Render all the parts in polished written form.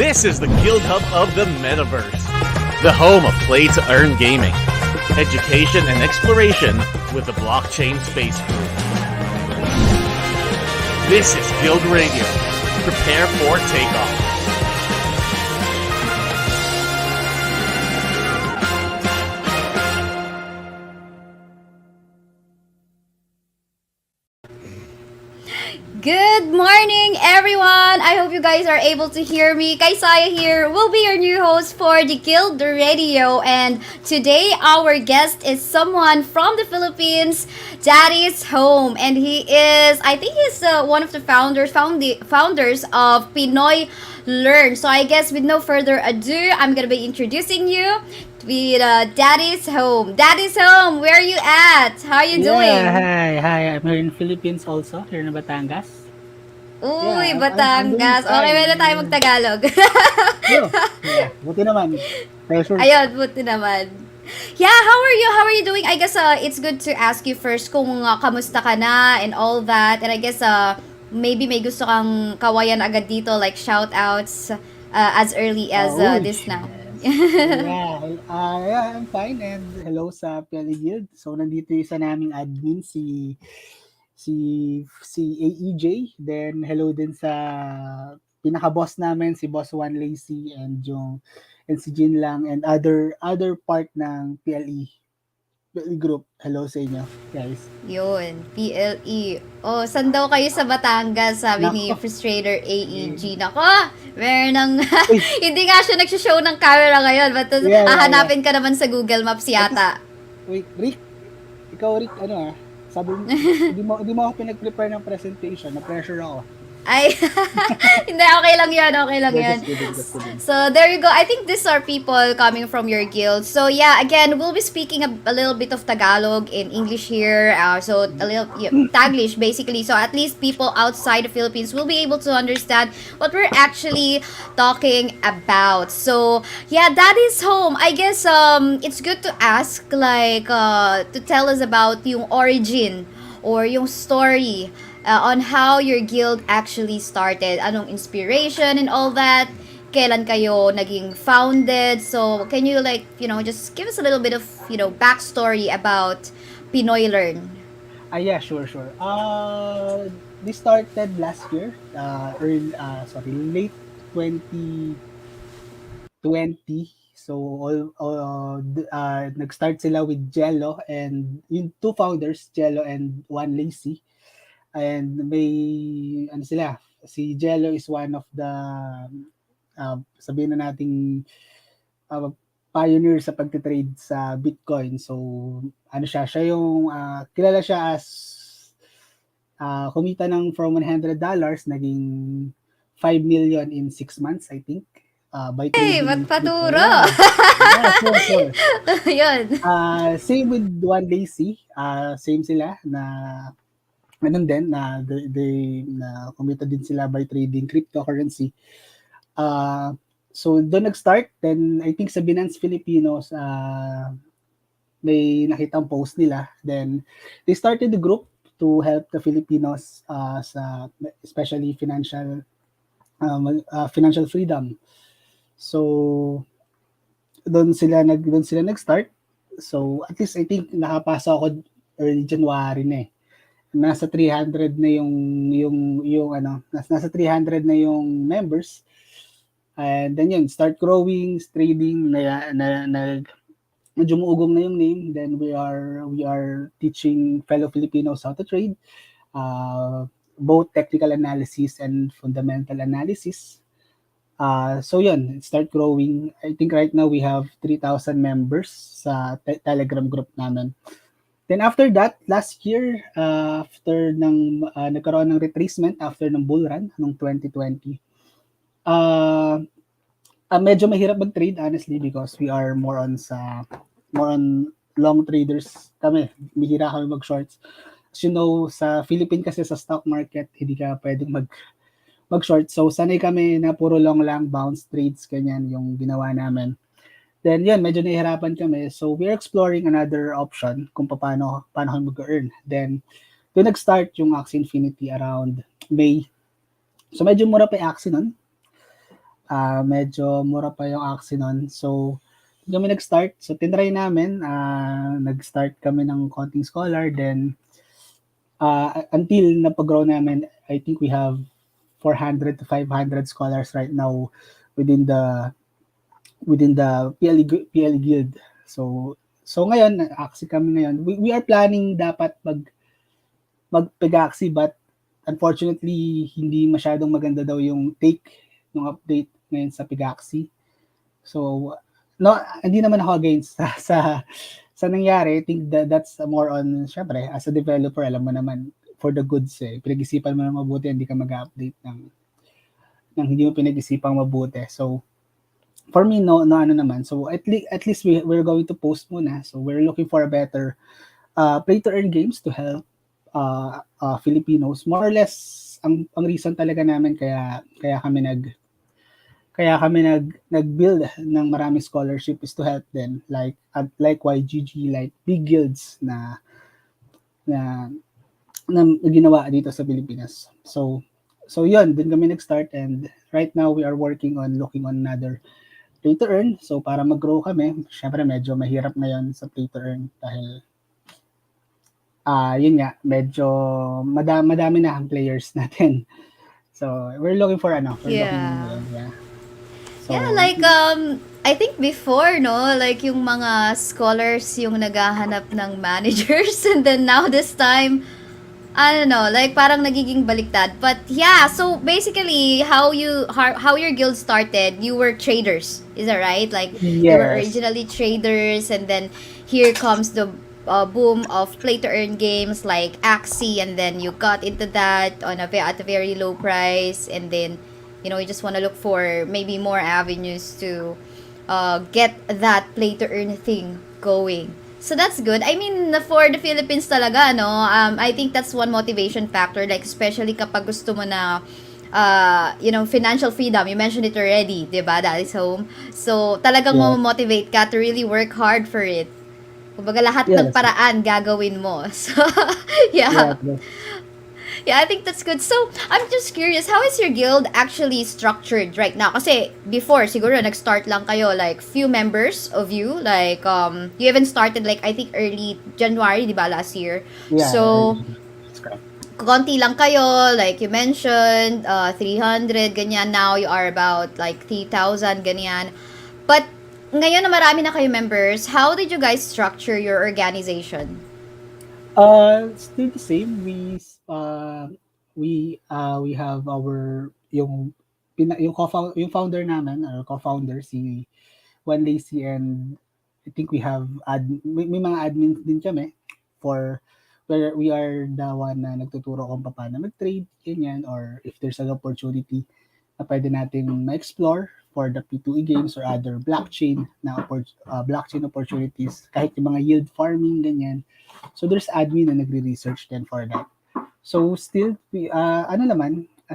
This is the Guild Hub of the Metaverse, the home of play-to-earn gaming, education, and exploration with the BlockchainSpace crew. This is Guild Radio. Prepare for takeoff. Good morning, everyone! I hope you guys are able to hear me. Kaisaya here will be your new host for the Guild Radio, and today our guest is someone from the Philippines, Daddy's Home, and he is, I think he's one of the founders of Pinoy Learn. So I guess with no further ado, I'm gonna be introducing you with Daddy's Home. Daddy's Home, where are you at? How are you Yeah, doing? hi. I'm here in Philippines also, here in Batangas. Uy, Yeah, I'm doing Batangas. Okay, fine. pwede tayo mag-Tagalog. Yeah, yeah. Buti naman. Pleasure. Ayun, buti naman. Yeah, how are you? How are you doing? I guess it's good to ask you first kung kamusta ka na and all that. And I guess maybe may gusto kang kawayan agad dito, like shout outs as early as Uy, this now. yes. Yeah, I'm fine and hello sa PLE Guild. So, nandito yung isa naming admin, si AEJ. Then, hello din sa pinaka-boss namin, si Boss One Lacy and si Jin Lang and other part ng PLE group. Hello sa inyo, guys. Yun, PLE. Oh, saan daw kayo sa Batangas? Sabi ni Nako. Frustrator AEG. Nako, meron ng... Uy, Hindi nga siya nagsishow ng camera ngayon. But yeah. hahanapin ka naman sa Google Maps yata. Wait, Rick, ikaw Rick, sabi mo, hindi mo ako pinag-prepare ng presentation, na-pressure ako. Ay, hindi, okay lang yan, okay lang yan. Just kidding. So, there you go. I think these are people coming from your guild. So, yeah, again, we'll be speaking a little bit of Tagalog in English here. So, a little, Taglish, basically. So, at least people outside the Philippines will be able to understand what we're actually talking about. So, yeah, that is home. I guess it's good to ask, like, to tell us about yung origin or yung story on how your guild actually started. Anong inspiration and all that. Kailan kayo naging founded. So, can you just give us a little bit of, backstory about Pinoy Learn? Yeah, sure. This started last year, late 2020. So, nag-start sila with Jello and yung two founders, Jello and Juan Lacy. And si Jello is one of the, sabihin na nating pioneer sa pagtitrade sa Bitcoin. So, siya yung, kilala siya as, kumita ng from $100, naging 5 million in 6 months, I think. By Hey, trading magpaturo! Yeah, sure. Yun. Same with One Lacy. Same sila na ganun din na kumita din sila by trading cryptocurrency. So doon nag-start, then I think sa Binance Filipinos may nakitang post nila, then they started the group to help the Filipinos sa especially financial freedom. So doon sila nag-start. So at least I think nakapasa ako early January na eh. Nasa 300 na nasa 300 na yung members. And then yun, start growing, trading, medyo muugong na yung name. Then we are teaching fellow Filipinos how to trade, both technical analysis and fundamental analysis. So yun, start growing. I think right now we have 3,000 members sa Telegram group namin. Then after that, last year, after nagkaroon ng retracement after ng bull run noong 2020, medyo mahirap mag-trade honestly because we are more on long traders kami. Mahirap kami mag-shorts. As you know, sa Philippines kasi sa stock market, hindi ka pwedeng mag-short. So sanay kami na puro long lang, bounce trades, ganyan yung ginawa namin. Then yun, medyo nahihirapan kami. So we're exploring another option kung paano kami mag-earn. Then doon nag-start yung Axie Infinity around May. So medyo mura pa yung Axie nun. medyo mura pa yung Axie nun. So, doon kami nag-start. So, tinry namin, nag-start kami ng konting scholar, then until napag-grow namin, I think we have 400 to 500 scholars right now within the PLE guild. So ngayon, Axie kami ngayon. We are planning dapat mag-Pegaxi, but unfortunately hindi masyadong maganda daw yung take ng update ngayon sa Pegaxi. So no, hindi naman ako against sa nangyari. I think that's more on, syempre, as a developer, alam mo naman, for the goods eh. Pinag-isipan mo na mabuti, hindi ka mag-update ng hindi mo pinag-isipang mabuti. So for me, no ano naman. So at least we're going to post muna. So we're looking for a better play to earn games to help Filipinos. More or less ang reason talaga namin kaya kami nag-build ng maraming scholarship is to help them, like YGG, like big guilds na na ginawa dito sa Pilipinas. So yun, dun kami nag-start, and right now we are working on looking on another play to earn. So para mag-grow kami, syempre medyo mahirap ngayon sa play to earn dahil yun nga, medyo madami na ang players natin. So we're looking for Yeah. yeah. So Yeah, like I think before, no, like yung mga scholars yung naghahanap ng managers, and then now this time, I don't know, like parang nagiging baliktad. But yeah, so basically how your guild started, you were traders. Is that right? Like you were yes. originally traders, and then here comes the boom of play to earn games like Axie, and then you got into that at a very low price, and then you just want to look for maybe more avenues to get that play to earn thing going. So that's good. I mean, for the Philippines talaga, no? I think that's one motivation factor, like especially kapag gusto mo na financial freedom. You mentioned it already, 'di ba? That is home. So, talagang Yes. mo-motivate ka to really work hard for it. Kumbaga lahat Yeah, ng that's right. paraan gagawin mo. So, Yeah, yeah. Yeah, I think that's good. So, I'm just curious, how is your guild actually structured right now? Kasi before, siguro nag-start lang kayo, like, few members of you. Like, you even started, like, I think early January, di ba, last year? yeah, So, that's correct. konti lang kayo, like you mentioned, 300, ganyan. Now, you are about, like, 3,000, ganyan. But, ngayon na marami na kayo members, how did you guys structure your organization? Still the same. We have our yung founder namin, or co-founder, si Juan Lacy, and I think we have may mga admins din kami for where we are the one na nagtuturo kung paano mag-trade, ganyan, or if there's an opportunity na pwede natin ma-explore for the P2E games or other blockchain opportunities, kahit yung mga yield farming, ganyan. So there's admin na nagre-research din for that. So still,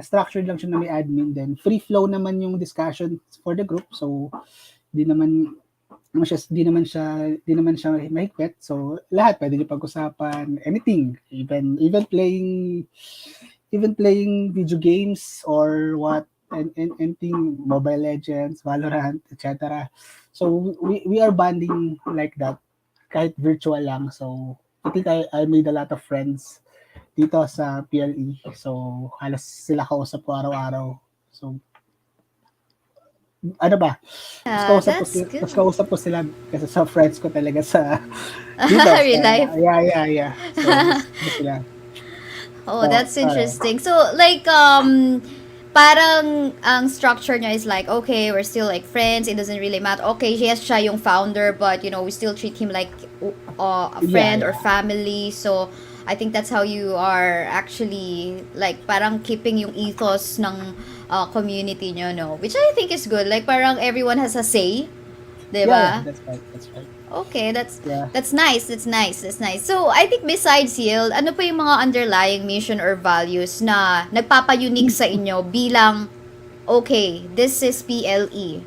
structured lang siya na may admin, then free flow naman yung discussion for the group. So di naman di naman siya mahigpit. So lahat pwede niyo pag-usapan, anything, even playing video games or what, and anything, Mobile Legends, Valorant, etc. So we are bonding like that kahit virtual lang. So I think I made a lot of friends dito sa PLE. So halos sila kausap ko araw-araw. So ano ba? Mas Yeah, kausap ko that's sila, good. mas kausap ko sila kasi sa friends ko talaga sa dito sa Real life. yeah. So mas sila. Oh, So, that's interesting. So, like, parang ang structure niya is like, okay, we're still like friends. It doesn't really matter. Okay, yes, siya yung founder, but we still treat him like a friend or yeah. family. So, I think that's how you are actually like parang keeping yung ethos ng community nyo, no? Which I think is good. Like, parang everyone has a say, 'di Yeah, ba? that's right. That's right. Okay, Yeah. that's nice. That's nice. That's nice. So, I think besides yield, ano pa yung mga underlying mission or values na nagpapa-unique sa inyo bilang okay, this is PLE.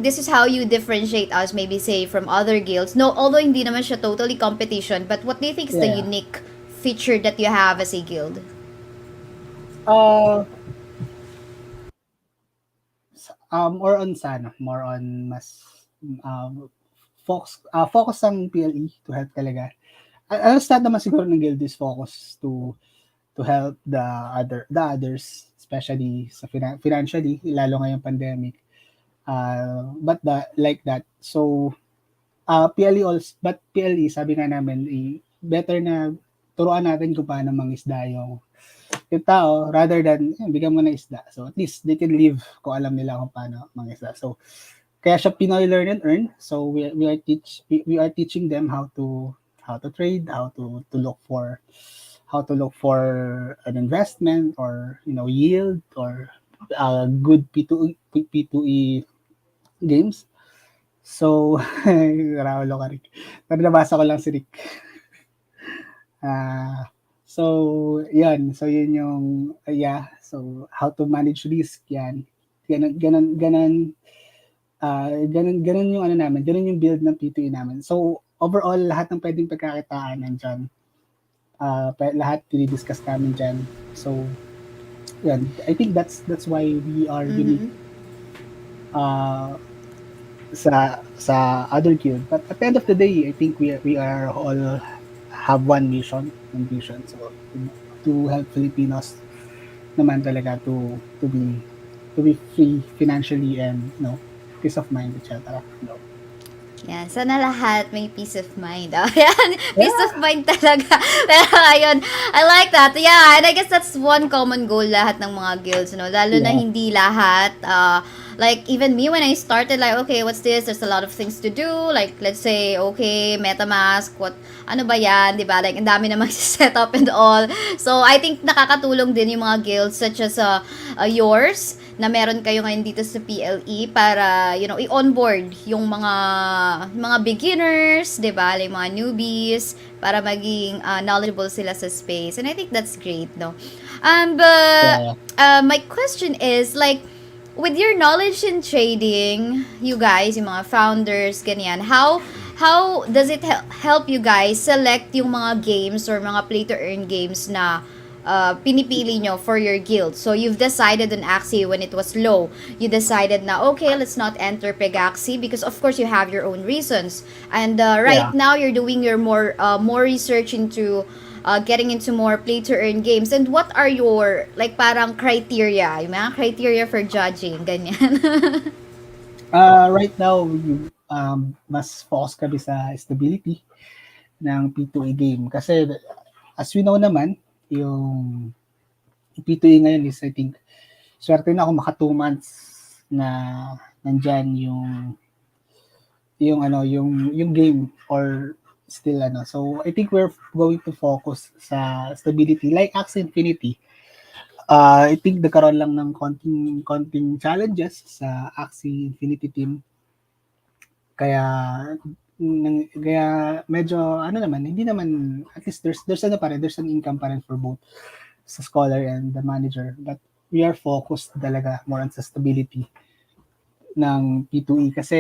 This is how you differentiate us maybe say from other guilds. No, although hindi naman siya totally competition, but what do you think is the Yeah. unique feature that you have as a guild? Uh More on sa ano, more on mas um, focus ang PLE to help talaga. Ang start naman siguro ng guild is focus to help the others, especially sa financially, lalo ngayong pandemic. But like that. So PLE also, but PLE sabi nga namin, better na turuan natin kung paano mangisda yung tao rather than bigyan mo na isda. So at least they can live kung alam nila kung paano mangisda. So kaya siya Pinoy Learn and Earn. So we are teaching them how to trade, how to look for an investment or yield or good P2E games. So Raulo ka Rick. Pero nabasa ko lang si Rick. So yun yung yeah, so how to manage risk yan. Ganun yung ano namin, ganun yung build ng P2E namin. So overall lahat ng pwedeng pagkakitaan nandiyan. Lahat dinidiscuss namin diyan. So yan, I think that's why we are unique sa other guild. But at the end of the day, I think we are all have one mission and vision. So to help Filipinos naman talaga to be free financially and peace of mind, etc. Yan, sana lahat may peace of mind. Yan, peace of mind talaga. Pero ayun, I like that. Yeah, and I guess that's one common goal lahat ng mga guilds, lalo na Yeah. hindi lahat. Like, even me, when I started, like, okay, what's this? There's a lot of things to do. Like, let's say, okay, MetaMask, ano ba yan, di ba? Like, ang dami namang set up and all. So, I think nakakatulong din yung mga guilds such as yours, na meron kayo ngayon dito sa PLE para, i-onboard yung mga beginners, di ba? Like, mga newbies, para maging knowledgeable sila sa space. And I think that's great, no? But, my question is, like, with your knowledge in trading, you guys, yung mga founders, ganyan, how does it help you guys select yung mga games or mga play-to-earn games na pinipili nyo for your guild? So, you've decided on Axie when it was low. You decided na, okay, let's not enter Pegaxi because, of course, you have your own reasons. And right now, you're doing your more research into getting into more play-to-earn games. And what are your, like, parang criteria? Yung mga criteria for judging, ganyan. Right now, mas focus kami sa stability ng P2E game. Kasi, as we know naman, yung P2E ngayon is, I think, swerte na ako maka 2 months na nandyan yung game or still So, I think we're going to focus sa stability. Like Axie Infinity, I think nagkaroon lang ng konting challenges sa Axie Infinity team. Kaya medyo hindi naman, at least there's an income pa rin for both sa scholar and the manager, but we are focused talaga more on sa stability ng P2E kasi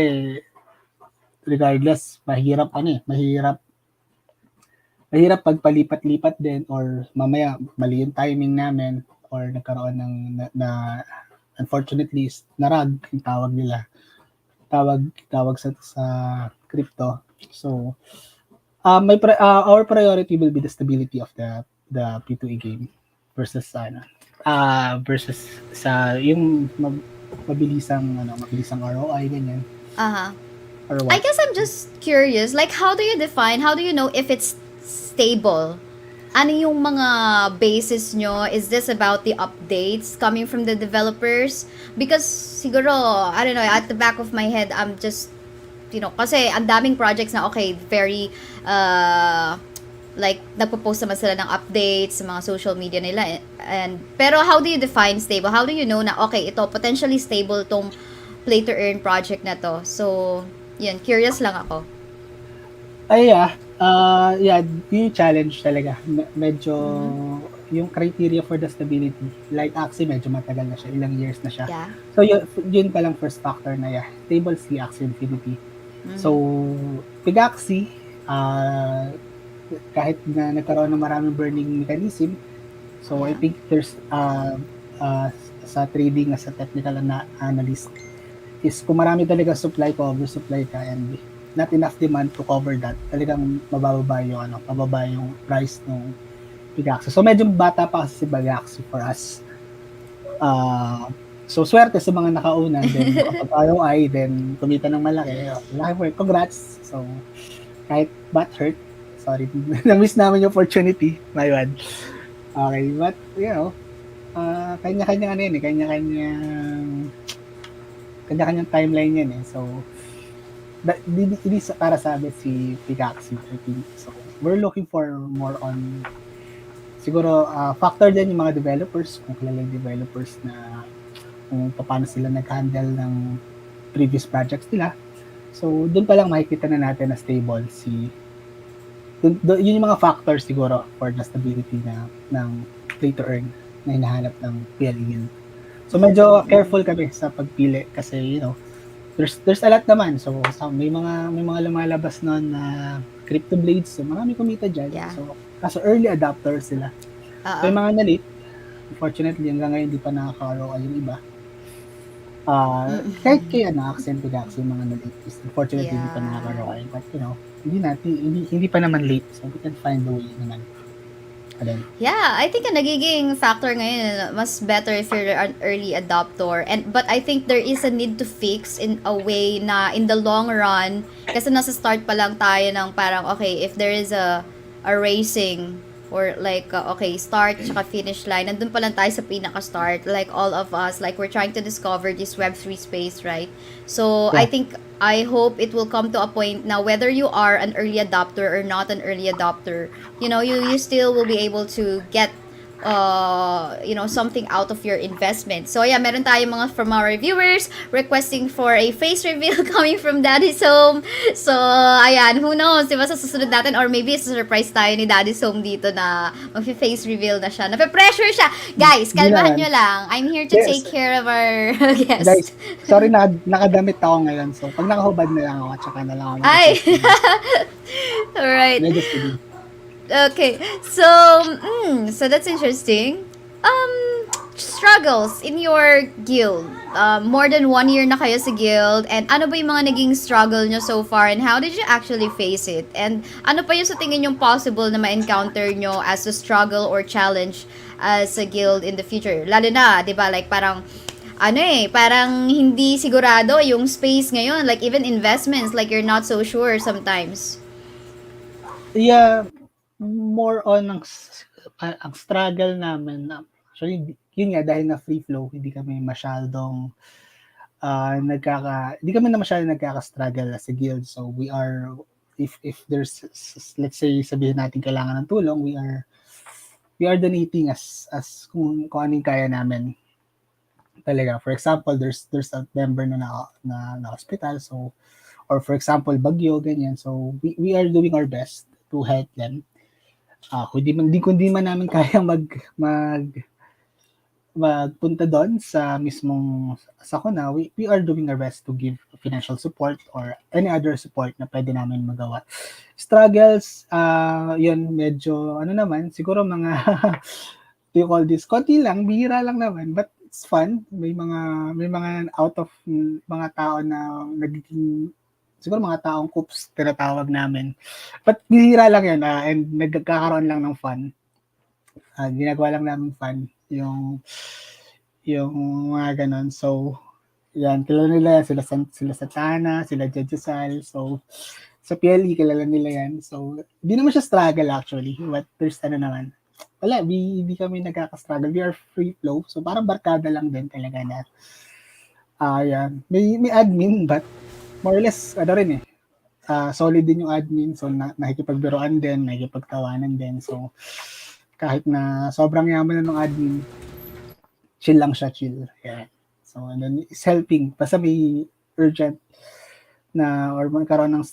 regardless mahirap pagpalipat-lipat din or mamaya mali yung timing namin or nagkaroon ng na unfortunately narag yung tawag nila, tawag sa crypto. So our priority will be the stability of the P2E game versus versus sa yung mabilisang ROI ganyan. Or what? I guess I'm just curious, like, how do you know if it's stable? Ano yung mga basis nyo? Is this about the updates coming from the developers? Because siguro, I don't know, at the back of my head, I'm just, kasi ang daming projects na, okay, very, like, nagpo-post naman sila ng updates sa mga social media nila. Pero how do you define stable? How do you know na, okay, ito, potentially stable tong play-to-earn project na to? So, yun, curious lang ako. Yung challenge talaga. Medyo yung criteria for the stability. Like Axie, medyo matagal na siya. Ilang years na siya. Yeah. So, yun pa lang first factor na stable si Axie Infinity. So, Pegaxi, kahit na nagkaroon ng maraming burning mechanism, so I think there's sa trading as a technical analyst, is kung marami talaga supply ko, oversupply ka, and not enough demand to cover that, talagang mababa yung price ng Bigaxi. So medyo bata pa kasi si Bigaxi for us. So swerte sa mga nakauna, then kapag ROI, then kumita ng malaki. Malaki po, congrats. So kahit butt hurt, sorry, na-miss namin yung opportunity, my bad. Okay, but kanya-kanya ano yun eh, kanya-kanyang timeline yan eh. So hindi para sabi si Picaxi, I think. So we're looking for more on siguro factor din yung mga developers, kung kilala yung developers na kung paano sila nag-handle ng previous projects nila. So doon pa lang makikita na natin na stable yun yung mga factors siguro for the stability ng play to earn na hinahanap ng PLE. So medyo careful kami sa pagpili kasi there's a lot naman. So may mga lumalabas noon na crypto blades, so marami kumita diyan. Yeah. So kaso early adopters sila. So yung mga na-late, unfortunately hanggang ngayon hindi pa nakaka-ROI yung iba. Kahit kaya na-accent ko yung mga na-late is unfortunately hindi pa nakaka-ROI. But hindi pa naman late. So we can find a way naman. Yeah, I think ang nagiging factor ngayon, mas better if you're an early adopter. But I think there is a need to fix in a way na in the long run, kasi nasa start pa lang tayo ng parang, okay, if there is a racing, or like, okay, start tsaka finish line, nandun pa lang tayo sa pinaka-start, like all of us, like we're trying to discover this Web3 space, right? So, Yeah. I hope it will come to a point now, whether you are an early adopter or not an early adopter, you still will be able to get something out of your investment. So yeah, meron tayong mga from our viewers requesting for a face reveal coming from Daddy's Home. So ayan, who knows, diba sa susunod natin, or maybe surprise tayo ni Daddy's Home dito na mag-face reveal na siya. Nape-pressure siya. Guys, kalmahan nyo lang. I'm here to take care of our guest. Guys, sorry na nakadamit ako ngayon. So pag nakahubad na lang ako at saka na lang ako. Ay! Alright. Okay, so that's interesting. Struggles in your guild. More than 1 year na kayo sa guild, and ano ba yung mga naging struggle nyo so far, and how did you actually face it? And ano pa yung sa tingin yung possible na ma-encounter nyo as a struggle or challenge as a guild in the future? Lalo na, di ba, like parang parang hindi sigurado yung space ngayon, like even investments, like you're not so sure sometimes. Yeah, more on ang struggle namin. Actually, yun nga, dahil na free flow, hindi kami masyadong nagkaka-struggle as a guild. So we are, if there's, let's say, sabihin natin kailangan ng tulong, we are donating as kung anong kaya namin talaga. For example, there's a member na hospital, so, or for example, bagyo, ganyan. So we are doing our best to help them. Kung di man namin kayang magpunta doon sa mismong sakuna, we are doing our best to give financial support or any other support na pwede namin magawa. Struggles, yun medyo naman, siguro mga do you call this, konti lang, bihira lang naman, but it's fun. May mga out of mga tao na nagiging siguro mga taong coops tinatawag namin. But bihira lang yun, and nagkakaroon lang ng fun. Ginagawa lang namin fun yung mga ganon. So, yan, kilala nila yan, sila Satana, sila Jejusal. So, sa PLE, kilala nila yan. So, di naman siya struggle actually, but there's naman. Wala, hindi kami nagkaka-struggle. We are free flow. So, parang barkada lang din talaga na. Yan. May admin, but more or less, rin solid din yung admin. So, nakikipagbiroan din, nakikipagtawanan din. So, kahit na sobrang yaman na ng admin, chill lang siya, chill. Yeah. So, and then, it's helping. Basta may urgent na, or magkaroon ng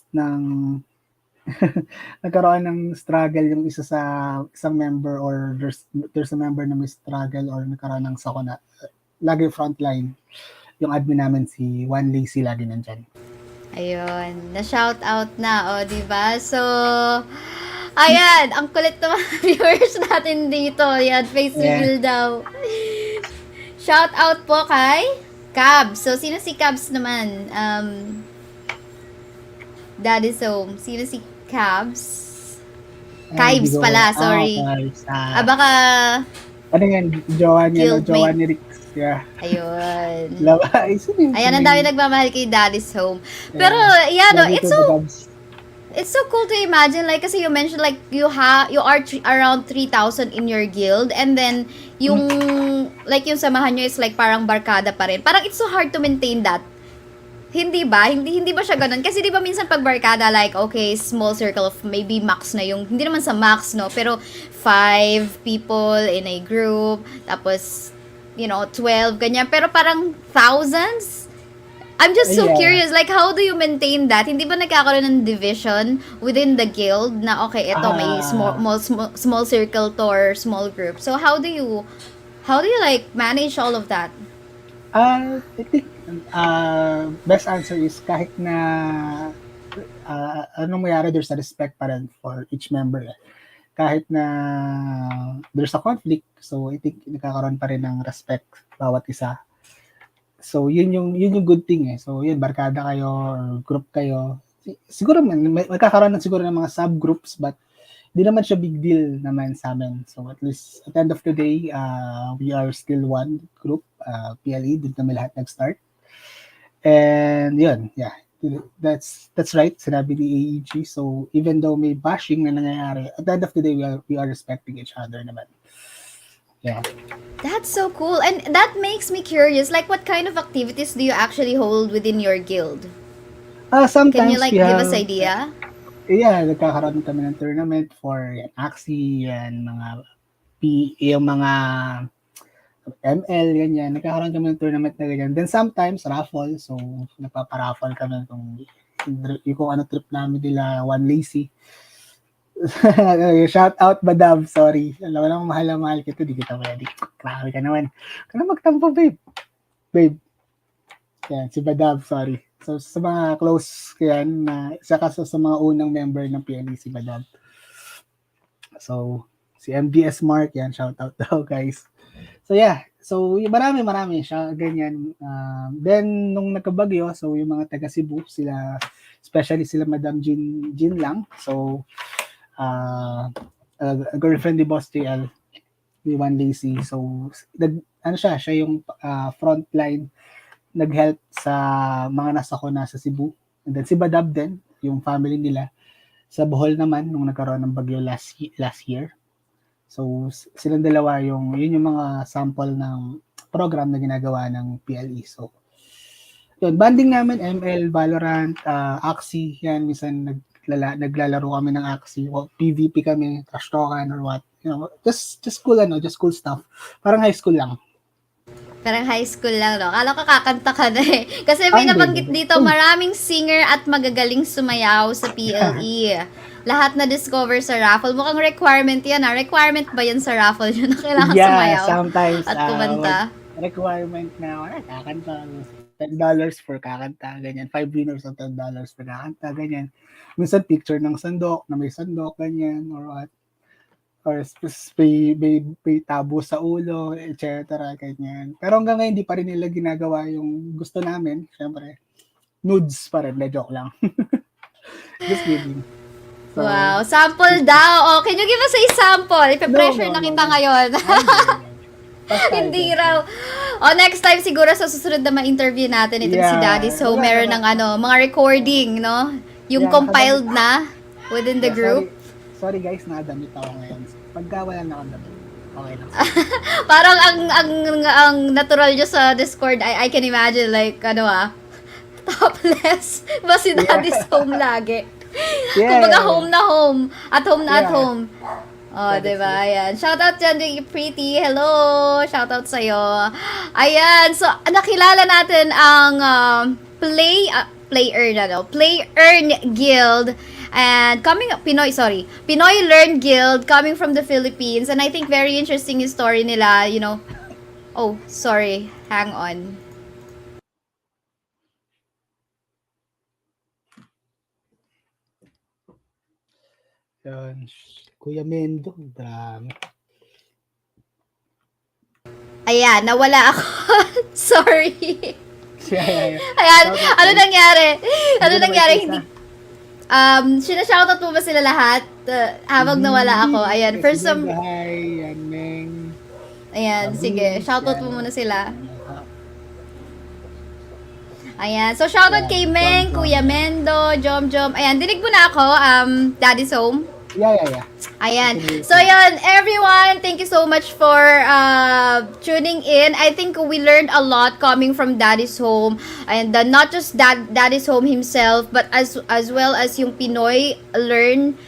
nagkaroon ng struggle yung isa sa isang member, or there's a member na may struggle or nagkaroon ng sakuna. Lagi frontline. Yung admin namin, si One Lazy, lagi nandyan. Ayun, na-shout out na, diba? So, ayan, ang kulit ng mga viewers natin dito. Yan, face reveal daw. Shout out po kay Cabs. So, sino si Cabs naman? Daddy's Home. Sino si Cabs? Hindi Kives ko, pala, sorry. okay. Baka Ano yan, Jowa guildmate. ni Rix. Yeah. Ayun. Lava, isa din Ayan, si ang dami nagmamahal kay Daddy's Home. Pero, yeah. yeah, no, Lagi to the Dubs. it's so cool to imagine, like, kasi you mentioned, like, you are around 3,000 in your guild, and then, yung, like, yung samahan nyo is, like, parang barkada pa rin. Parang it's so hard to maintain that. Hindi ba? Hindi ba siya ganun? Kasi di ba minsan pag barkada, like, okay, small circle of maybe max na yung, hindi naman sa max, no? Pero 5 people in a group, tapos, 12, ganyan. Pero parang thousands? I'm just so Yeah. curious, like, how do you maintain that? Hindi ba nagkakaroon ng division within the guild na, okay, ito, may small circle to or small group. So, how do you like, manage all of that? I think best answer is kahit na anong mayari, there's a respect pa rin for each member. Kahit na there's a conflict, so I think nagkakaroon pa rin ng respect bawat isa. So yun yung good thing eh. So yun, barkada kayo or group kayo. Siguro magkakaroon siguro ng mga subgroups, but di naman siya big deal naman sa amin. So at least at the end of the day, we are still one group, PLE, dun kami lahat nag-start. And yun, yeah. That's right, sinabi ni AEG. So even though may bashing na nangyayari, at the end of the day, we are respecting each other naman. Yeah. That's so cool. And that makes me curious. Like, what kind of activities do you actually hold within your guild? Sometimes Can you, like, we give have, us idea? yeah, nagkakaroon kami ng tournament for yan, Axie, yan, yung mga ML, ganyan. Nagkakaroon kami ng tournament na ganyan. Then sometimes, raffle. So, nagpaparaffle kami kung ano trip namin nila, One Lazy. Shout out, Badab. Sorry. Alam mo lang, mahal na mahal kita. Di kita pwede. Grabe ka naman. Kaya magtampo, babe. Babe. Yan, si Badab, sorry. So, sa mga close yan, saka sa mga unang member ng PNE, si Badab. So, si MBS Mark, yan, shout out daw, guys. So yeah, so marami siya ganyan. Then nung nagkabagyo, so yung mga taga Cebu, sila especially sila Madam Jean lang. So girlfriend ni Boss TL, ni One Lazy. So siya yung front line, nag-help sa mga nasakuna sa Cebu. And then si Badab din, yung family nila sa Bohol naman nung nagkaroon ng bagyo last year. So, silang dalawa yun yung mga sample ng program na ginagawa ng PLE. So, yun, banding namin, ML, Valorant, Axie, yan, minsan naglalaro kami ng Axie, PvP kami, trash talkan or what. Just cool stuff. Parang high school lang. Parang high school lang, no? Akala ko kakanta ka na eh. Kasi may nabanggit dito, maraming singer at magagaling sumayaw sa PLE. Lahat na discover sa raffle. Mukhang requirement yan, ha? Requirement ba yan sa raffle yun na kailangan sumayaw? Sometimes. At kumanta? Requirement na, kakanta. $10 for kakanta, ganyan. 5 winners of $10 for kakanta, ganyan. Minsan picture ng sandok, na may sandok, ganyan, or what. Or may tabo sa ulo, etc. Ganyan. Pero hanggang ngayon, hindi pa rin nila ginagawa yung gusto namin. Siyempre, nudes pa rin. Joke lang. Just kidding. So, wow, sample daw. Oh, can you give us a sample? Ipe-pressure na kita ngayon. Hindi raw. Next time siguro sa susunod na ma-interview natin itong si Daddy. So, meron ng mga recording, no? Yung compiled na within the group. Sorry guys, nakadamit ako ngayon. Pagka wala na ako damit, okay lang. Parang ang natural nyo sa Discord, I can imagine, like, topless. Ba si Daddy's home lagi? Kumbaga home na home. At home na at home. Oh, diba? Ayan. Shoutout dyan to Pretty. Hello! Shoutout sa'yo. Ayan. So, nakilala natin ang Play Earn Guild. And Pinoy Learn Guild coming from the Philippines. And I think very interesting yung story nila, Oh, sorry. Hang on. Yun. Kuya Mendo, drama. Ayan, nawala ako. Sorry. Yeah. Ayan, Shout out ano guys. nangyari? Ano Hindi na ba nangyari? yung Hindi, isa? sinashoutout mo ba sila lahat? Habang nawala ako. Hindi. Ayan, Si for some, Brenda, hi. Yan, Meng. ayan, sige, Vince. shoutout Yan. mo muna sila. Ah, Ayan, so shoutout Yan. kay Jom Meng, Jom. Kuya Mendo, Jom. Ayan, dinig mo na ako, Daddy's Home. Yeah. Ayan. Continue. So, yun, everyone, thank you so much for tuning in. I think we learned a lot coming from Daddy's Home. And not just Daddy's Home himself, but as well as yung Pinoy's Learn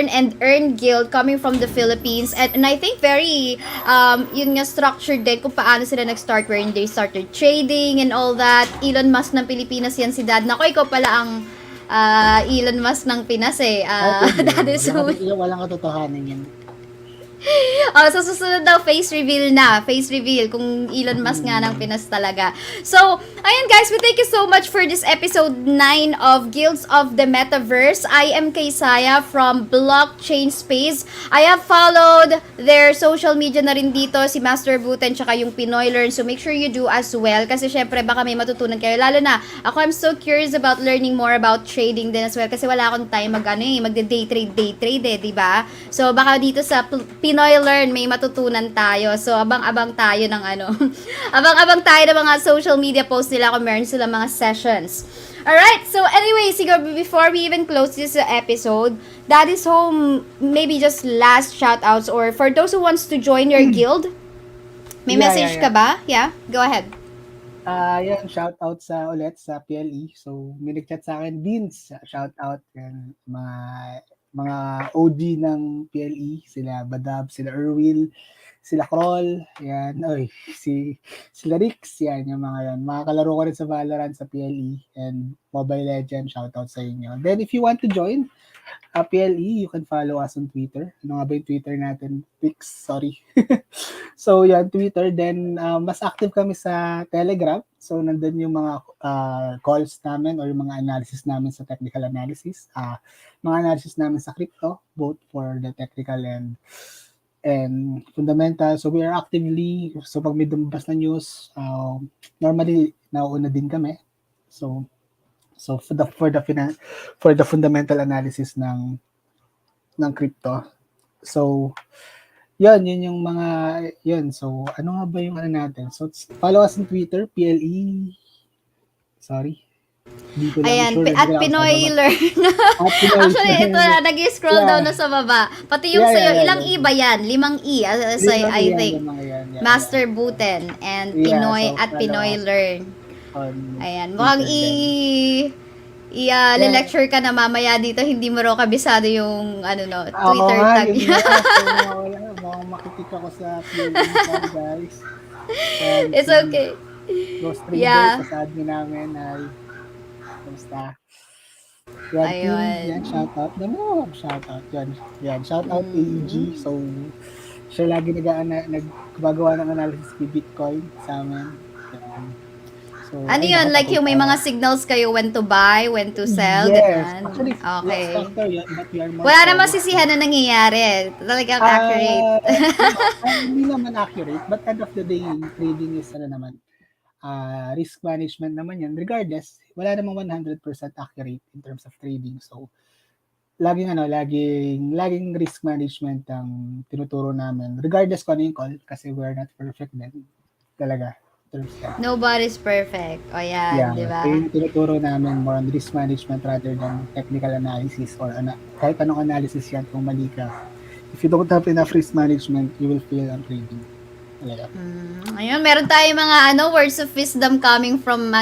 and Earn Guild coming from the Philippines. And I think very, yun nga, structured din kung paano sila nag-start, wherein they started trading and all that. Elon Musk ng Pilipinas yan si Dad. Nako, ikaw pala ang Elon Musk ng Pinas eh. That is so... Walang katotohanan yan. Sa susunod daw, face reveal na. Face reveal kung Elon Musk nga ng Pinas talaga. So, ayun guys, we thank you so much for this episode 9 of Guilds of the Metaverse. I am Kaysaya from BlockchainSpace. I have followed their social media na rin dito, si Master Buten tsaka yung Pinoy Learn. So, make sure you do as well. Kasi syempre, baka may matutunan kayo. Lalo na, ako I'm so curious about learning more about trading din as well. Kasi wala akong time magde-day trade eh, di ba? So, baka dito sa Pinoy Learn, may matutunan tayo. So, abang-abang tayo ng abang-abang tayo ng mga social media posts nila kung meron sila mga sessions. Alright, so anyway, siguro before we even close this episode, Daddy's Home, maybe just last shoutouts or for those who wants to join your guild, may message ka ba? Yeah, go ahead. Yan, shout out ulit sa PLE. So, may nag-chat sa akin, Vince, shout out yan, mga OG ng PLE, sila Badab, sila Erwil, sila Kroll, yan, sila Rix, yan, yung mga yan. Mga kalaro ko rin sa Valorant, sa PLE, and Mobile Legends, shout out sa inyo. Then, if you want to join PLE, you can follow us on Twitter. Ano nga ba yung Twitter natin? Pix, sorry. So, yan, Twitter. Then, mas active kami sa Telegram. So, nandun yung mga calls namin or yung mga analysis namin sa technical analysis. Mga analysis namin sa crypto, both for the technical and fundamental. So, we are actively, so pag may dumabas na news, normally, nauuna din kami. So for the fundamental analysis ng crypto. So, yun yung mga, yun. So, ano nga ba yung natin? So, follow us on Twitter, PLE, sorry. Ayan, at Pinoy Learn. Actually, ito na, nag-scroll down na sa baba. Pati yung sa'yo, ilang E ba yan? 5 E, as I think. Master Buten and Pinoy at Pinoy Learn. Ayan, mukhang lecture ka na mamaya dito, hindi mo raw kabisado yung Twitter tag. Mukhang makikita ko sa guys. It's okay. Those traders sa admin namin ay basta. Yan, shout out. Shout out. Yan, shout out AEG. So, siya lagi naggagawa ng analysis kay Bitcoin sa amin. So, ano yun? Like yung may mga signals kayo when to buy, when to sell? Yes. Ganun? Actually, okay. factor yun, but we are more wala namang sisihan na nangyayari. Talagang accurate. Hindi naman accurate, but end of the day, trading is risk management naman yan. Regardless, wala namang 100% accurate in terms of trading. So, laging risk management ang tinuturo namin. Regardless kung ano yung call, kasi we're not perfect din. Talaga. Nobody's perfect. O yan, di ba? Yung tinuturo namin more on risk management rather than technical analysis or kahit anong analysis yan kung mali ka. If you don't have enough risk management, you will fail on trading. Ayun, meron tayo mga words of wisdom coming from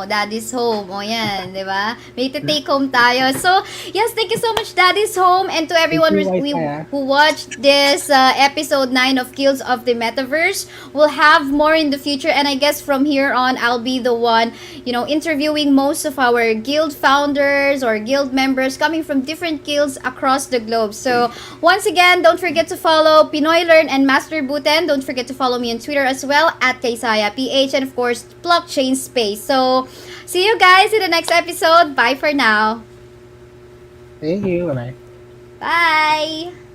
Daddy's Home. O yan, di ba? May take home tayo. So, yes, thank you so much, Daddy's Home, and to everyone who watched this episode 9 of Guilds of the Metaverse. We'll have more in the future, and I guess from here on, I'll be the one, interviewing most of our guild founders or guild members coming from different guilds across the globe. So, once again, don't forget to follow Pinoy Learn and Master Buten. Don't forget to follow me on Twitter as well at KaysayaPH, and of course BlockchainSpace. So see you guys in the next episode. Bye for now. Thank you. Bye-bye. Bye.